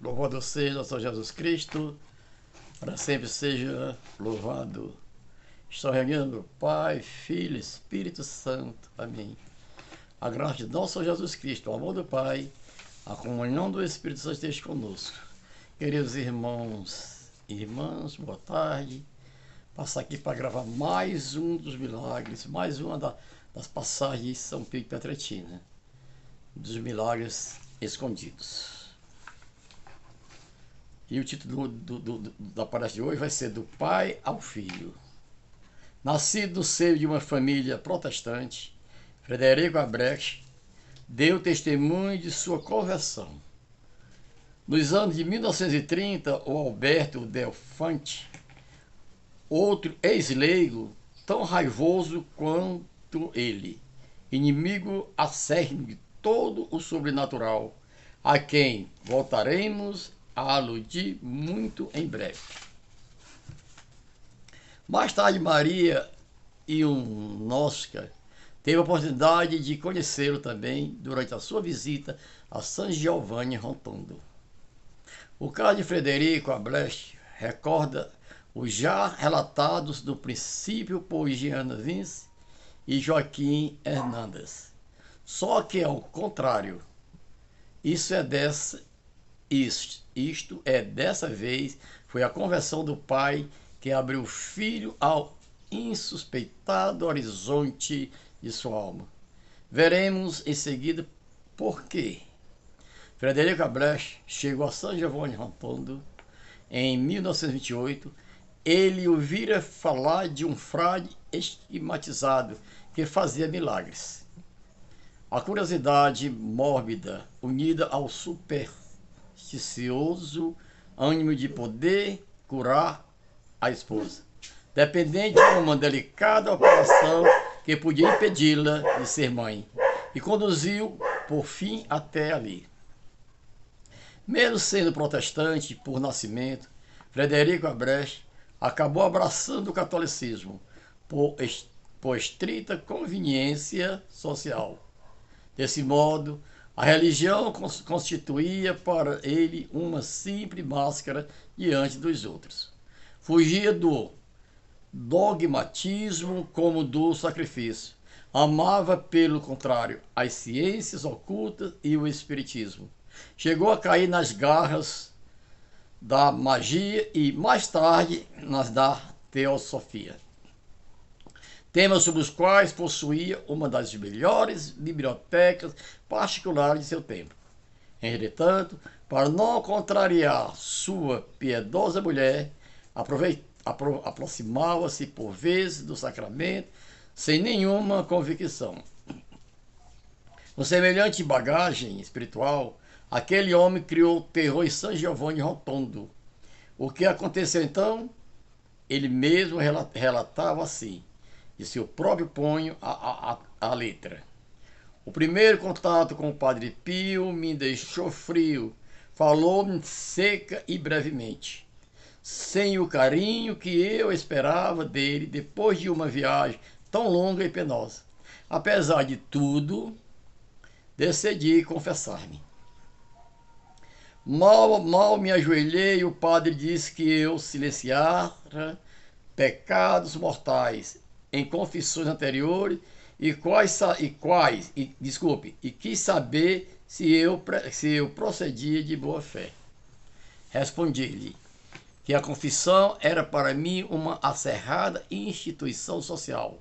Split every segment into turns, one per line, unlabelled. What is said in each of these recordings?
Louvado seja nosso Jesus Cristo, para sempre seja louvado. Estou reunindo Pai, Filho, Espírito Santo. Amém. A graça de nosso Jesus Cristo, o amor do Pai, a comunhão do Espírito Santo esteja conosco. Queridos irmãos e irmãs, boa tarde. Passar aqui para gravar mais um dos milagres, mais uma das passagens de São Pio de Pietrelcina, dos milagres escondidos. E o título da palestra de hoje vai ser Do Pai ao Filho. Nascido no seio de uma família protestante, Frederico Albrecht deu testemunho de sua conversão. Nos anos de 1930, o Alberto Delfante, outro ex-leigo, tão raivoso quanto ele, inimigo acérrimo de todo o sobrenatural, a quem voltaremos a aludir muito em breve. Mais tarde, Maria Ionosca teve a oportunidade de conhecê-lo também durante a sua visita a San Giovanni Rotondo. O caso de Frederico Albrecht recorda os já relatados do princípio por Gianna Vince e Joaquim Hernandes. Só que, ao contrário, isto é dessa vez, foi a conversão do pai que abriu o filho ao insuspeitado horizonte de sua alma. Veremos em seguida por quê. Frederico Albrecht chegou a San Giovanni Rotondo em 1928. Ele ouvira falar de um frade estigmatizado que fazia milagres. A curiosidade mórbida, unida ao supersticioso ânimo de poder curar a esposa, dependente de uma delicada operação que podia impedi-la de ser mãe, e conduziu, por fim, até ali. Mesmo sendo protestante por nascimento, Frederico Albrecht acabou abraçando o catolicismo por estrita conveniência social. Desse modo, a religião constituía para ele uma simples máscara diante dos outros. Fugia do dogmatismo como do sacrifício. Amava, pelo contrário, as ciências ocultas e o espiritismo. Chegou a cair nas garras da magia e, mais tarde, nas da teosofia, temas sobre os quais possuía uma das melhores bibliotecas particulares de seu tempo. Entretanto, para não contrariar sua piedosa mulher, aproximava-se por vezes do sacramento sem nenhuma convicção. Com semelhante bagagem espiritual, aquele homem criou terror em San Giovanni Rotondo. O que aconteceu então? Ele mesmo relatava assim, de seu próprio punho a letra. O primeiro contato com o Padre Pio me deixou frio, falou-me seca e brevemente, sem o carinho que eu esperava dele depois de uma viagem tão longa e penosa. Apesar de tudo, decidi confessar-me. Mal me ajoelhei, o padre disse que eu silenciara pecados mortais em confissões anteriores e quis saber se eu procedia de boa fé. Respondi-lhe que a confissão era para mim uma acerrada instituição social,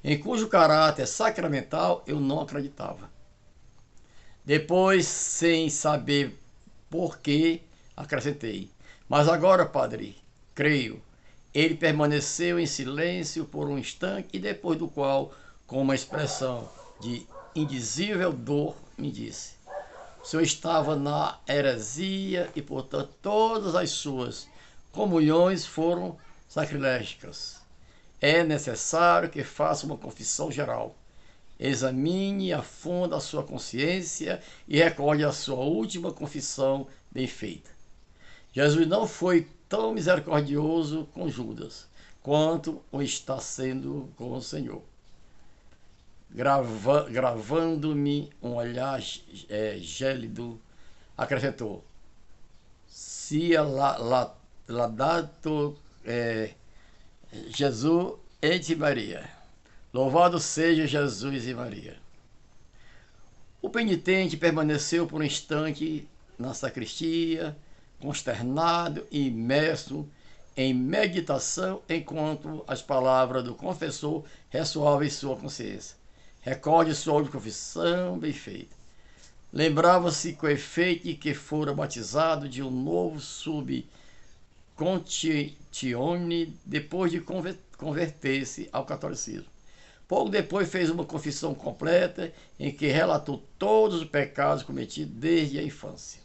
em cujo caráter sacramental eu não acreditava. Depois, sem saber por que, acrescentei: mas agora, padre, creio. Ele permaneceu em silêncio por um instante e depois do qual, com uma expressão de indizível dor, me disse: o senhor estava na heresia e, portanto, todas as suas comunhões foram sacrilégicas. É necessário que faça uma confissão geral. Examine a fundo a sua consciência e recorde a sua última confissão bem feita. Jesus não foi tão misericordioso com Judas quanto o está sendo com o Senhor. Gravando-me um olhar gélido, acrescentou: sia laudato Jesus et Maria. Louvado seja Jesus e Maria. O penitente permaneceu por um instante na sacristia, consternado e imerso em meditação, enquanto as palavras do confessor ressoavam em sua consciência. Recorde sua confissão bem feita. Lembrava-se com efeito de que fora batizado de um novo subcontione depois de converter-se ao catolicismo. Pouco depois fez uma confissão completa em que relatou todos os pecados cometidos desde a infância.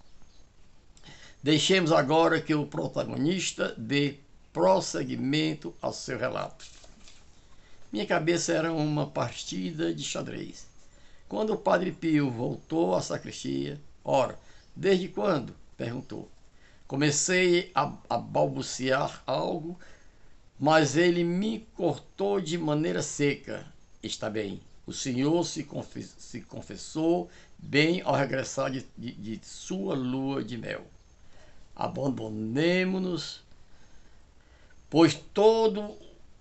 Deixemos agora que o protagonista dê prosseguimento ao seu relato. Minha cabeça era uma partida de xadrez. Quando o Padre Pio voltou à sacristia, ora, desde quando? Perguntou. Comecei a balbuciar algo, mas ele me cortou de maneira seca. Está bem, o senhor se confessou bem ao regressar de sua lua de mel. Abandonemo-nos, pois todo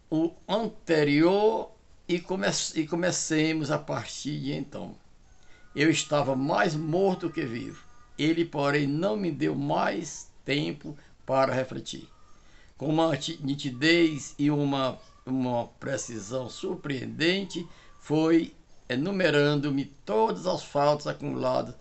o anterior e comecemos a partir de então. Eu estava mais morto que vivo. Ele, porém, não me deu mais tempo para refletir. Com uma nitidez e uma precisão surpreendente, foi enumerando-me todas as faltas acumuladas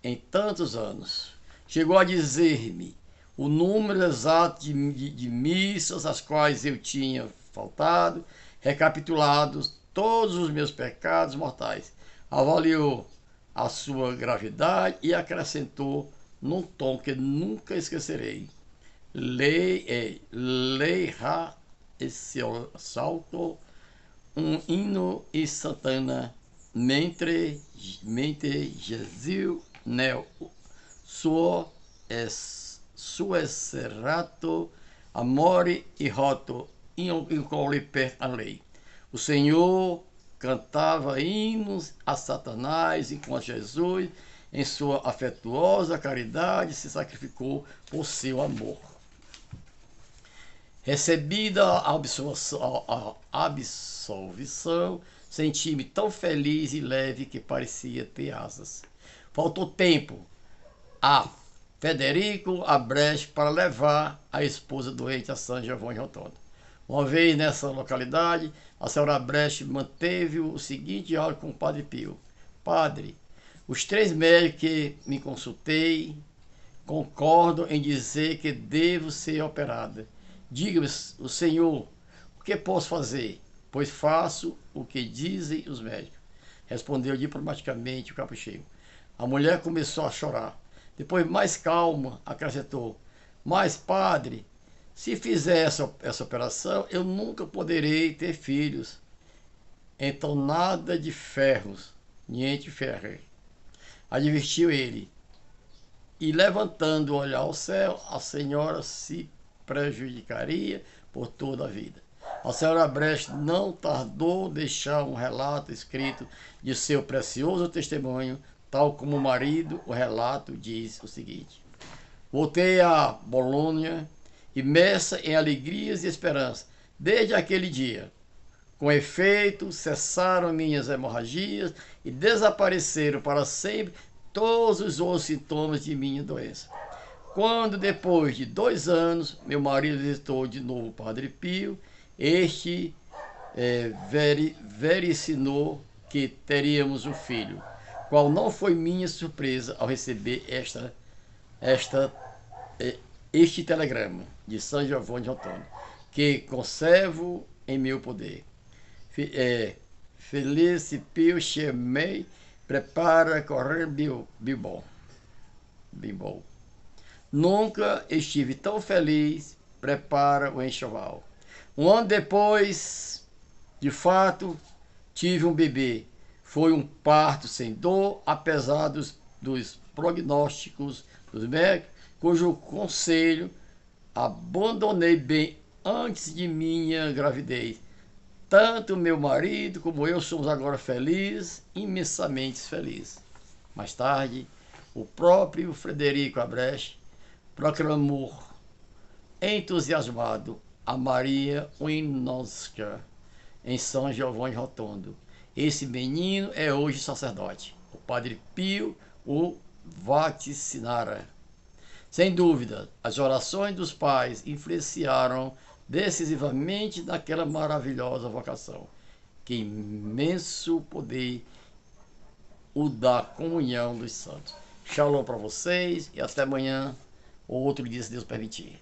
em tantos anos. Chegou a dizer-me o número exato de missas às quais eu tinha faltado, recapitulados todos os meus pecados mortais. Avaliou a sua gravidade e acrescentou num tom que nunca esquecerei. Leia esse salto um hino e Santana mentre Jesus nel suo serrato amore e roto incole per a lei. O Senhor cantava hinos a Satanás enquanto Jesus, em sua afetuosa caridade, se sacrificou por seu amor. Recebida a absolvição, senti-me tão feliz e leve que parecia ter asas. Faltou tempo a Federico Abrecht para levar a esposa doente a São Giovanni Rotondo. Uma vez nessa localidade, a senhora Abrecht manteve o seguinte diálogo com o Padre Pio. Padre, os 3 médicos que me consultei concordam em dizer que devo ser operada. Diga-me, o senhor, o que posso fazer? Pois faço o que dizem os médicos. Respondeu diplomaticamente o capuchinho. A mulher começou a chorar. Depois, mais calma, acrescentou. Mas, padre, se fizer essa operação, eu nunca poderei ter filhos. Então, nada de ferros, niente ferre. Advertiu ele. E, levantando o olhar ao céu, a senhora se prejudicaria por toda a vida. A senhora Abrecht não tardou deixar um relato escrito de seu precioso testemunho, tal como o marido, o relato diz o seguinte. Voltei a Bolonha, imersa em alegrias e esperança, desde aquele dia. Com efeito, cessaram minhas hemorragias e desapareceram para sempre todos os sintomas de minha doença. Quando, depois de 2 anos, meu marido visitou de novo o Padre Pio, este vaticinou que teríamos um filho, qual não foi minha surpresa ao receber este telegrama de São Giovanni Rotondo, que conservo em meu poder. Felice Pio Chemei, prepara correr Bilbao. Nunca estive tão feliz, prepara o enxoval. Um ano depois, de fato, tive um bebê. Foi um parto sem dor, apesar dos prognósticos dos médicos, cujo conselho abandonei bem antes de minha gravidez. Tanto meu marido como eu somos agora felizes, imensamente felizes. Mais tarde, o próprio Frederico Abrecht proclamou entusiasmado a Maria Wieniawska em São Giovanni Rotondo. Esse menino é hoje sacerdote. O Padre Pio o vaticinara. Sem dúvida, as orações dos pais influenciaram decisivamente naquela maravilhosa vocação. Que imenso poder o da comunhão dos santos. Shalom para vocês e até amanhã ou outro dia, se Deus permitir.